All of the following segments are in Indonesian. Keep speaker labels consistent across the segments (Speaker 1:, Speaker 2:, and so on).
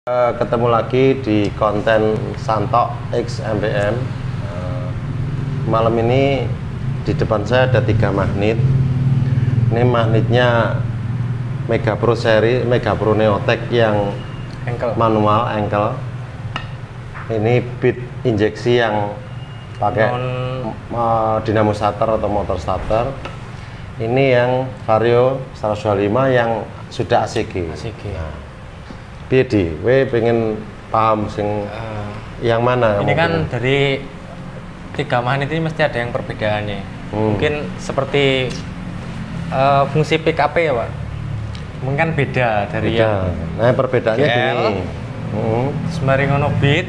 Speaker 1: Ketemu lagi di konten Santok X MPM. Malam ini di depan saya ada 3 magnet. Ini magnetnya Mega Pro seri, Mega Pro Neotech yang manual ankle. Ini bit injeksi yang pakai dinamo starter atau motor starter. Ini yang Vario 125 yang sudah ACG. Nah, Piedi, pengen paham sing yang mana?
Speaker 2: Ini kan dari 3 magnet ini mesti ada yang perbedaannya. Mungkin seperti fungsi pick up ya Pak. Mungkin kan beda dari yang
Speaker 1: nah perbedaannya
Speaker 2: GL,
Speaker 1: gini.
Speaker 2: Mari ngono beat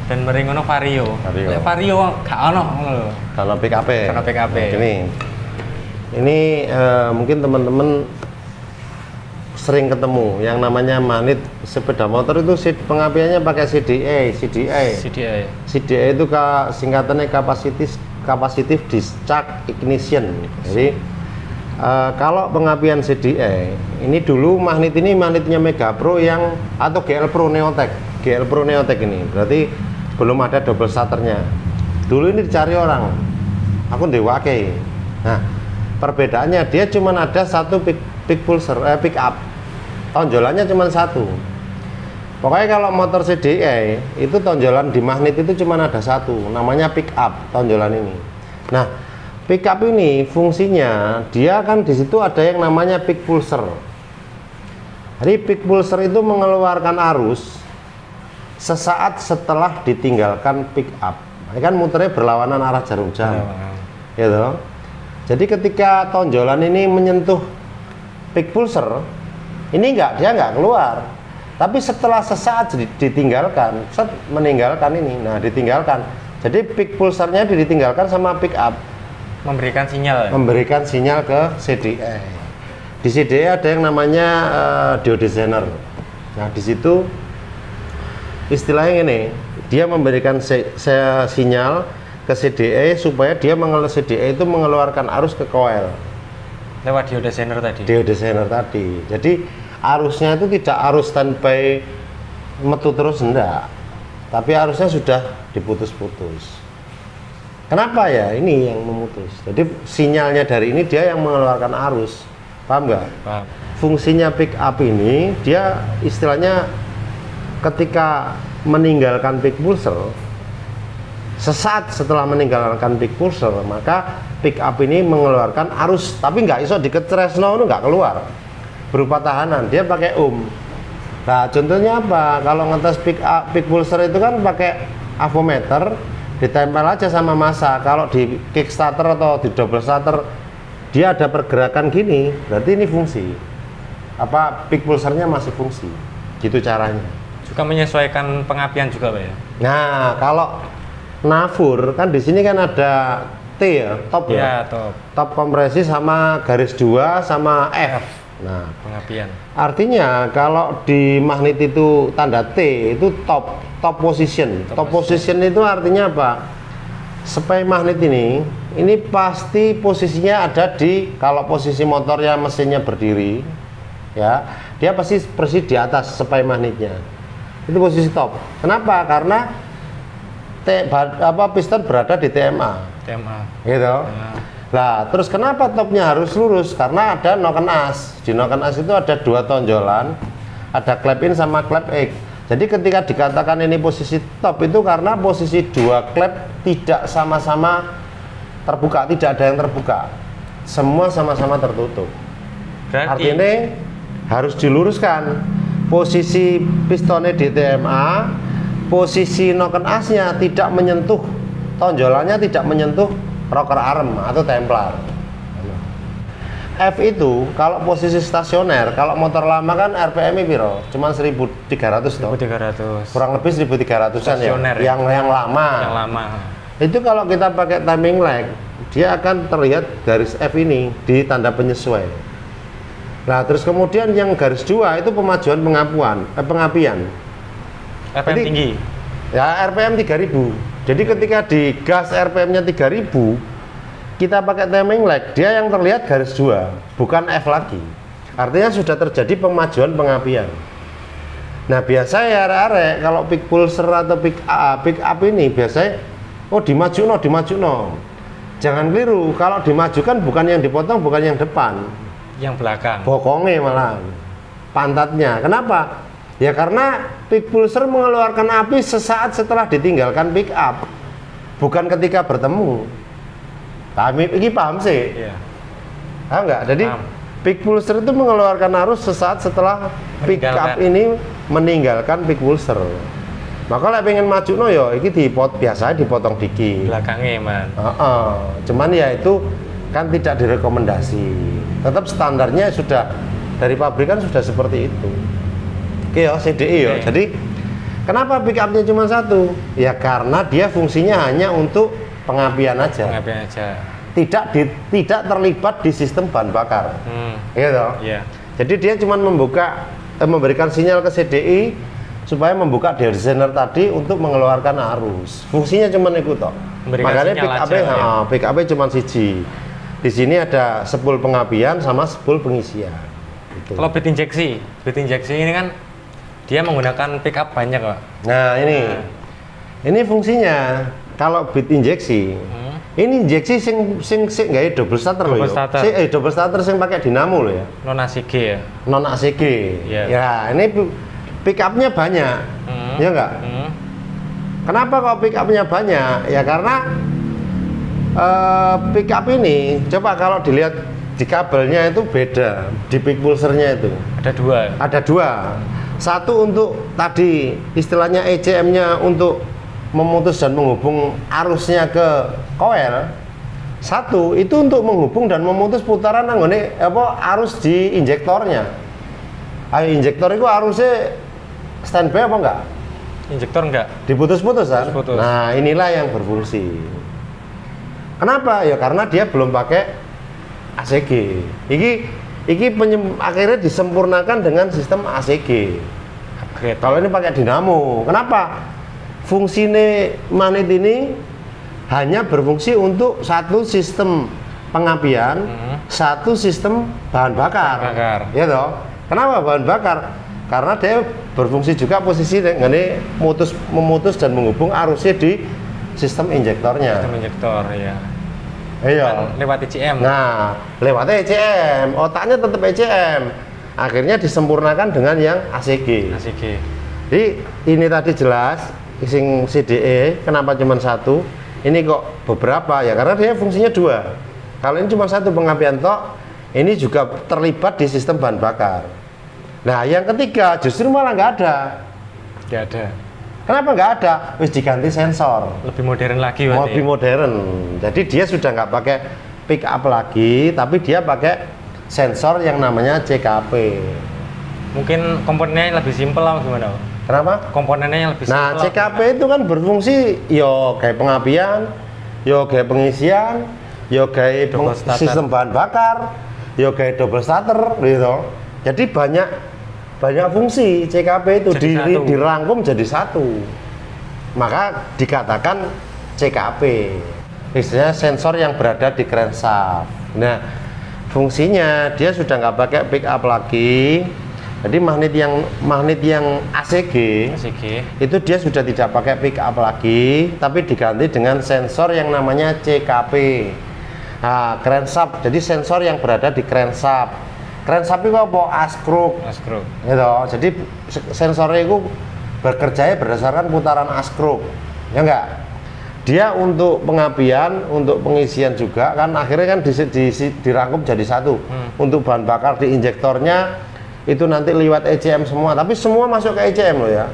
Speaker 2: dan mari ngono Vario. Vario gak ono lho.
Speaker 1: Kalau pick up.
Speaker 2: Kalau pick up.
Speaker 1: Ini mungkin teman-teman sering ketemu yang namanya magnet sepeda motor itu pengapiannya pakai CDA itu singkatannya capacitive discharge ignition. Jadi kalau pengapian CDA ini dulu magnet ini magnetnya Mega Pro yang atau GL Pro Neotech ini berarti belum ada double starternya. Dulu ini dicari orang, aku ndewake. Nah perbedaannya dia cuma ada satu pick up, tonjolannya cuma satu. Pokoknya kalau motor CDA itu tonjolan di magnet itu cuma ada satu, namanya pick up tonjolan ini. Nah pick up ini fungsinya dia kan di situ ada yang namanya pick pulser. Jadi pick pulser itu mengeluarkan arus sesaat setelah ditinggalkan pick up. Ini kan muternya berlawanan arah jarum jam, gitu. Jadi ketika tonjolan ini menyentuh pick pulser, ini dia nggak keluar. Tapi setelah sesaat ditinggalkan, meninggalkan ini, nah ditinggalkan. Jadi pick pulsernya ditinggalkan sama pick up,
Speaker 2: memberikan sinyal.
Speaker 1: Memberikan sinyal ke CDA. Di CDA ada yang namanya deodesigner. Nah di situ istilahnya ini, dia memberikan sinyal ke CDA supaya CDA itu mengeluarkan arus ke coil
Speaker 2: lewat deodesigner tadi. Jadi arusnya itu tidak arus standby metu terus, enggak, tapi arusnya sudah diputus-putus. Kenapa ya ini yang memutus? Jadi sinyalnya dari ini dia yang mengeluarkan arus, paham nggak? Paham.
Speaker 1: Fungsinya pick up ini dia istilahnya ketika meninggalkan pick pulser, sesaat setelah meninggalkan pick pulser, maka pick up ini mengeluarkan arus, tapi nggak iso diketresno, nggak keluar berupa tahanan, dia pakai Nah contohnya apa? Kalau ngetes pick pulser itu kan pakai avometer, ditempel aja sama massa. Kalau di kickstarter atau di double starter dia ada pergerakan gini, berarti ini fungsi pick pulsernya masih fungsi, gitu caranya.
Speaker 2: Juga menyesuaikan pengapian juga Pak ya.
Speaker 1: Nah kalau navur kan di sini kan ada T ya, top ya, top kompresi sama garis 2 sama F. Nah
Speaker 2: pengapian
Speaker 1: artinya kalau di magnet itu tanda T itu top position. Top position itu artinya apa? Supaya magnet ini pasti posisinya ada di, kalau posisi motornya mesinnya berdiri ya, dia pasti persis di atas supaya magnetnya itu posisi top. Kenapa? Karena piston berada di TMA gitu. Nah terus kenapa topnya harus lurus? Karena ada noken as. Di noken as itu ada 2 tonjolan, ada clap in sama clap X. Jadi ketika dikatakan ini posisi top itu karena posisi 2 clap tidak sama-sama terbuka, tidak ada yang terbuka, semua sama-sama tertutup. Artinya harus diluruskan posisi pistonnya di TMA, posisi noken asnya tidak menyentuh, tonjolannya tidak menyentuh rocker arm atau templar. F itu kalau posisi stasioner, kalau motor lama kan RPM-nya piro? Cuman 1300 toh.
Speaker 2: 1300.
Speaker 1: Kurang lebih 1300-an ya. Yang lama.
Speaker 2: Yang lama.
Speaker 1: Itu kalau kita pakai timing lag, dia akan terlihat garis F ini di tanda penyesuai. Nah, terus kemudian yang garis 2 itu pemajuan pengapian.
Speaker 2: RPM tinggi.
Speaker 1: Ya, RPM 3000. Jadi ketika digas RPM-nya 3000, kita pakai timing lag, dia yang terlihat garis 2, bukan F lagi. Artinya sudah terjadi pemajuan pengapian. Nah biasa ya arek-arek kalau pick pulser atau pick up ini biasanya dimajuno. Jangan keliru, kalau dimajukan bukan yang dipotong, bukan yang depan,
Speaker 3: yang belakang,
Speaker 1: bokongnya malah, pantatnya. Kenapa? Ya karena pick pulser mengeluarkan api sesaat setelah ditinggalkan pick up, bukan ketika bertemu. Ini paham sih?
Speaker 3: Iya.
Speaker 1: Paham nggak? Jadi pick pulser itu mengeluarkan arus sesaat setelah pick up ini meninggalkan pick pulser. Maka kalau pengen maju no yo, ini biasa dipotong dikit.
Speaker 3: Belakangnya man.
Speaker 1: Cuman ya itu kan tidak direkomendasi. Tetap standarnya sudah dari pabrikan sudah seperti itu. Oke ya, CDI ya. Jadi kenapa pick upnya cuma satu? Ya karena dia fungsinya hanya untuk pengapian aja.
Speaker 3: Pengapian aja.
Speaker 1: Tidak terlibat di sistem bahan bakar. Iya toh?
Speaker 3: Iya.
Speaker 1: Jadi dia cuma memberikan sinyal ke CDI supaya membuka deodesaner tadi untuk mengeluarkan arus. Fungsinya cuma itu toh. Makanya pick up cuma siji. Di sini ada spool pengapian sama spool pengisian. Gitu.
Speaker 3: Kalau bit injeksi ini kan dia menggunakan pick up banyak, Pak.
Speaker 1: Nah, ini fungsinya kalau bit injeksi. Ini injeksi sing nggak double starter loh. Double starter sing pakai dinamo loh ya.
Speaker 3: Non ACG ya.
Speaker 1: Non ACG.
Speaker 3: Yeah.
Speaker 1: Ya, ini pick up-nya banyak. Ya enggak? Kenapa kok pick up-nya banyak? Ya karena pick up ini coba kalau dilihat di kabelnya itu beda, di pick pulsernya itu. Ada dua. Satu untuk tadi istilahnya ECM-nya untuk memutus dan menghubung arusnya ke koil. Satu itu untuk menghubung dan memutus putaran arus di injektornya. Injektor itu arusnya standby apa enggak?
Speaker 3: Injektor enggak.
Speaker 1: Diputus-putus kan?
Speaker 3: Putus.
Speaker 1: Nah, inilah yang berfungsi. Kenapa? Ya karena dia belum pakai ACG. Akhirnya disempurnakan dengan sistem ACG.
Speaker 3: Upgrade.
Speaker 1: Kalau ini pakai dinamo. Kenapa? Fungsinya magnet ini hanya berfungsi untuk satu sistem pengapian, satu sistem bahan bakar. Ya toh? Kenapa bahan bakar? Karena dia berfungsi juga posisi ini memutus dan menghubung arusnya di sistem injektornya.
Speaker 3: Sistem injektor ya.
Speaker 1: Iya.
Speaker 3: Lewat ECM.
Speaker 1: Nah, lewatnya ECM, otaknya tetap ECM. Akhirnya disempurnakan dengan yang ACG. Jadi ini tadi jelas, sing CDE kenapa cuma satu? Ini kok beberapa ya karena dia fungsinya dua. Kalau ini cuma satu pengapian tok, ini juga terlibat di sistem bahan bakar. Nah, yang ketiga justru malah nggak ada.
Speaker 3: Nggak ada.
Speaker 1: Kenapa nggak ada? Wis diganti sensor.
Speaker 3: Lebih modern lagi berarti.
Speaker 1: Lebih modern. Jadi dia sudah nggak pakai pick up lagi, tapi dia pakai sensor yang namanya CKP.
Speaker 3: Mungkin komponennya lebih simpel lah gimana?
Speaker 1: Kenapa?
Speaker 3: Komponennya yang lebih simpel.
Speaker 1: Nah, CKP itu kan berfungsi yo kayak pengapian, yo kayak pengisian, yo kayak sistem bahan bakar, yo kayak double starter gitu. Jadi banyak fungsi CKP itu dirangkum jadi satu. Maka dikatakan CKP. Istilahnya sensor yang berada di crankshaft. Nah, fungsinya dia sudah nggak pakai pick up lagi. Jadi magnet yang ACG itu dia sudah tidak pakai pick up lagi, tapi diganti dengan sensor yang namanya CKP. Nah, crankshaft. Jadi sensor yang berada di crankshaft. Crankshaft itu apa? Askruk. Gitu. Jadi sensornya itu bekerja berdasarkan putaran askruk. Ya enggak? Dia untuk pengapian, untuk pengisian juga kan akhirnya kan dirangkum jadi satu. Untuk bahan bakar di injektornya itu nanti lewat ECM semua, tapi semua masuk ke ECM loh ya.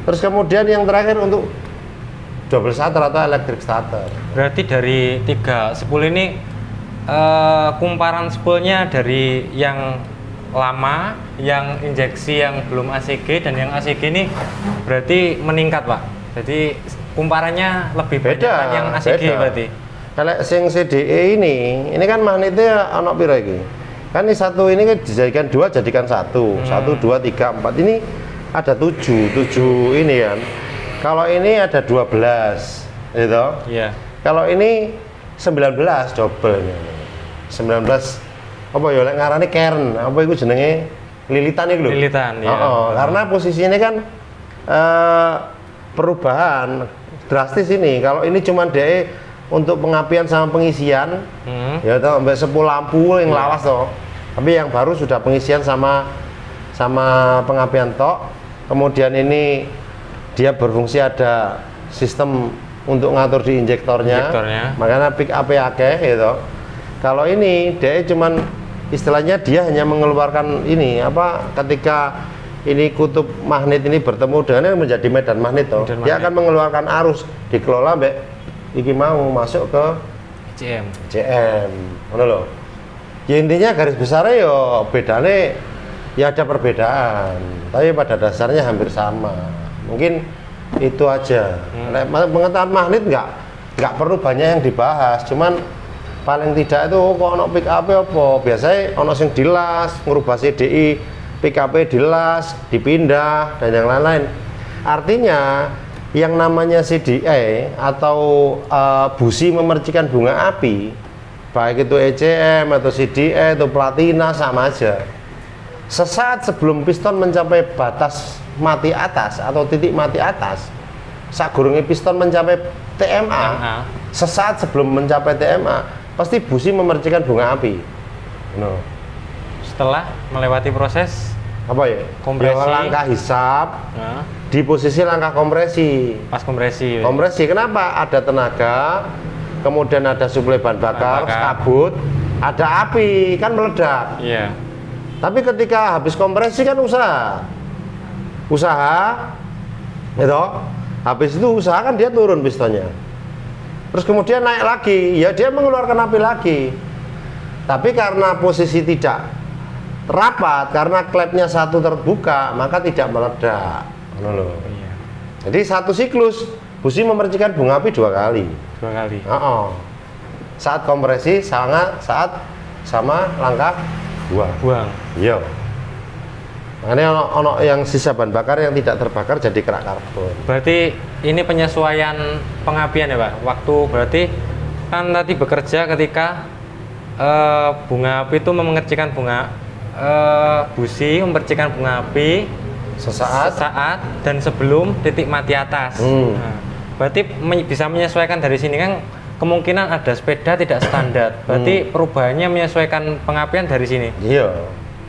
Speaker 1: Terus kemudian yang terakhir untuk double starter atau electric starter.
Speaker 3: Berarti dari 3 spool ini kumparan spoolnya dari yang lama, yang injeksi yang belum ACG dan yang ACG ini berarti meningkat, Pak. Jadi kumparannya lebih banyak yang ACG berarti.
Speaker 1: Kalau sing CDE ini kan magnetnya ono piro iki? Kan ini satu ini kan dijadikan dua, jadikan satu. 1 2 3 4. Ini ada 7 ini kan. Kalau ini ada 12 gitu.
Speaker 3: Iya.
Speaker 1: Kalau ini 19 double. 19 apa ya lek ngarani kern, apa iku jenenge? lilitan itu loh.
Speaker 3: Lilitan, ya.
Speaker 1: Karena posisinya kan perubahan drastis ini. Kalau ini cuma DE untuk pengapian sama pengisian, ya toh sampai 10 lampu yang lawas toh. Tapi yang baru sudah pengisian sama pengapian tok. Kemudian ini dia berfungsi ada sistem untuk ngatur di injektornya. Makanya pick up akeh gitu. Kalau ini dia cuman istilahnya dia hanya mengeluarkan ini apa ketika ini kutub magnet ini bertemu dengannya menjadi medan magnet toh. Dia akan mengeluarkan arus dikelola mbak iki mau masuk ke CM. Ngono lho. Ya intinya garis besarnya yo bedanya ya ada perbedaan, tapi pada dasarnya hampir sama. Mungkin itu aja. Pengetahuan magnet nggak perlu banyak yang dibahas, cuman paling tidak itu kok ono pick up apa biasanya ono sing dilas ngubah CDI pick up dilas dipindah dan yang lain-lain. Artinya yang namanya CDI atau busi memercikan bunga api, baik itu ECM atau CDI atau platina sama aja. Sesaat sebelum piston mencapai batas mati atas atau titik mati atas, sagurunge piston mencapai TMA, sesaat sebelum mencapai TMA pasti busi memercikan bunga api. No.
Speaker 3: Setelah melewati proses
Speaker 1: apa ya? Kompresi. Ya, langkah hisap di posisi langkah kompresi.
Speaker 3: Pas kompresi.
Speaker 1: Kompresi kenapa? Ada tenaga, kemudian ada suplai bahan bakar, kabut, ada api, kan meledak.
Speaker 3: Iya.
Speaker 1: Tapi ketika habis kompresi kan usaha, gitu. Habis itu usaha kan dia turun pistonnya. Terus kemudian naik lagi, ya dia mengeluarkan api lagi. Tapi karena posisi tidak rapat, karena klepnya satu terbuka, maka tidak meledak. Iya. Jadi satu siklus busi memercikan bunga api 2 kali.
Speaker 3: 2 kali.
Speaker 1: Saat kompresi, saat sama langkah buang. Iya. Makanya ono yang sisa bahan bakar yang tidak terbakar jadi kerak karbon.
Speaker 3: Berarti ini penyesuaian pengapian ya Pak? Waktu berarti kan tadi bekerja ketika bunga api itu memercikan bunga busi memercikan bunga api sesaat dan sebelum titik mati atas. Nah, berarti bisa menyesuaikan dari sini kan kemungkinan ada sepeda tidak standar. Berarti perubahannya menyesuaikan pengapian dari sini. Iya.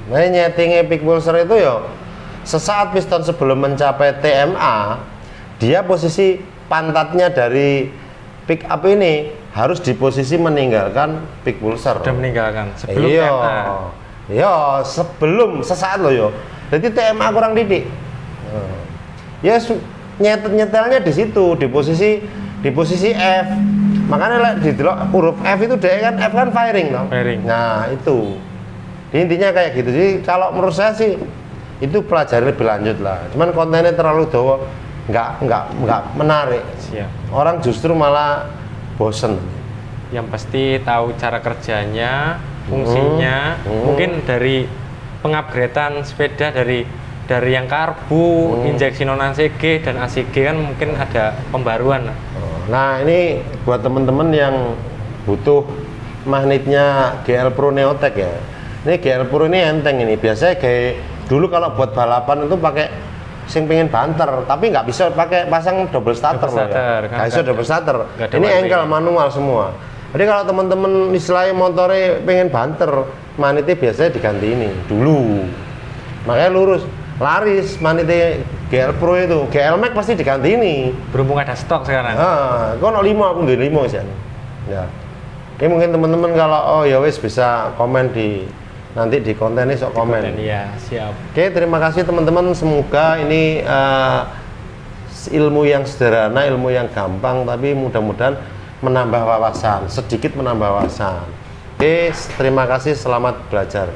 Speaker 1: Nah, nyeting epic pulsar itu ya sesaat piston sebelum mencapai TMA, dia posisi pantatnya dari pick up ini harus di posisi meninggalkan peak pulsar.
Speaker 3: Sudah meninggalkan sebelum TMA.
Speaker 1: Iya, sebelum sesaat loh yo. Jadi TMA kurang titik. Ya nyetelnya di situ, di posisi F. Makanya di huruf F itu dia kan F kan firing toh. Nah, itu. Intinya kayak gitu. Jadi kalau menurut saya sih itu pelajari lebih lanjut lah. Cuman kontennya terlalu dawa, nggak menarik.
Speaker 3: Siap.
Speaker 1: Orang justru malah bosen.
Speaker 3: Yang pasti tahu cara kerjanya, fungsinya. Mungkin dari pengupgradean sepeda dari yang karbu, injeksi non ACG dan ACG kan mungkin ada pembaruan.
Speaker 1: Nah, ini buat teman-teman yang butuh magnetnya GL Pro Neotech ya. Ini GL Pro ini enteng ini. Biasanya kayak dulu kalau buat balapan itu pakai sing pengen banter, tapi nggak bisa pakai pasang double starter loh ya. Nggak bisa double starter. Ini engkel manual semua. Jadi kalau teman-teman istilahnya motornya pengen banter, magnetnya biasanya diganti ini dulu. Makanya lurus, laris magnetnya GL Pro itu. GL Max pasti diganti ini.
Speaker 3: Berhubung ada stok sekarang.
Speaker 1: Kok no 5 aku udah 5 sih. Ya. Ini mungkin teman-teman kalau ya wis bisa komen nanti di konten ini sok komen.
Speaker 3: Iya, siap.
Speaker 1: Oke, terima kasih teman-teman. Semoga ini ilmu yang sederhana, ilmu yang gampang, tapi mudah-mudahan menambah wawasan, sedikit menambah wawasan. Oke, terima kasih, selamat belajar.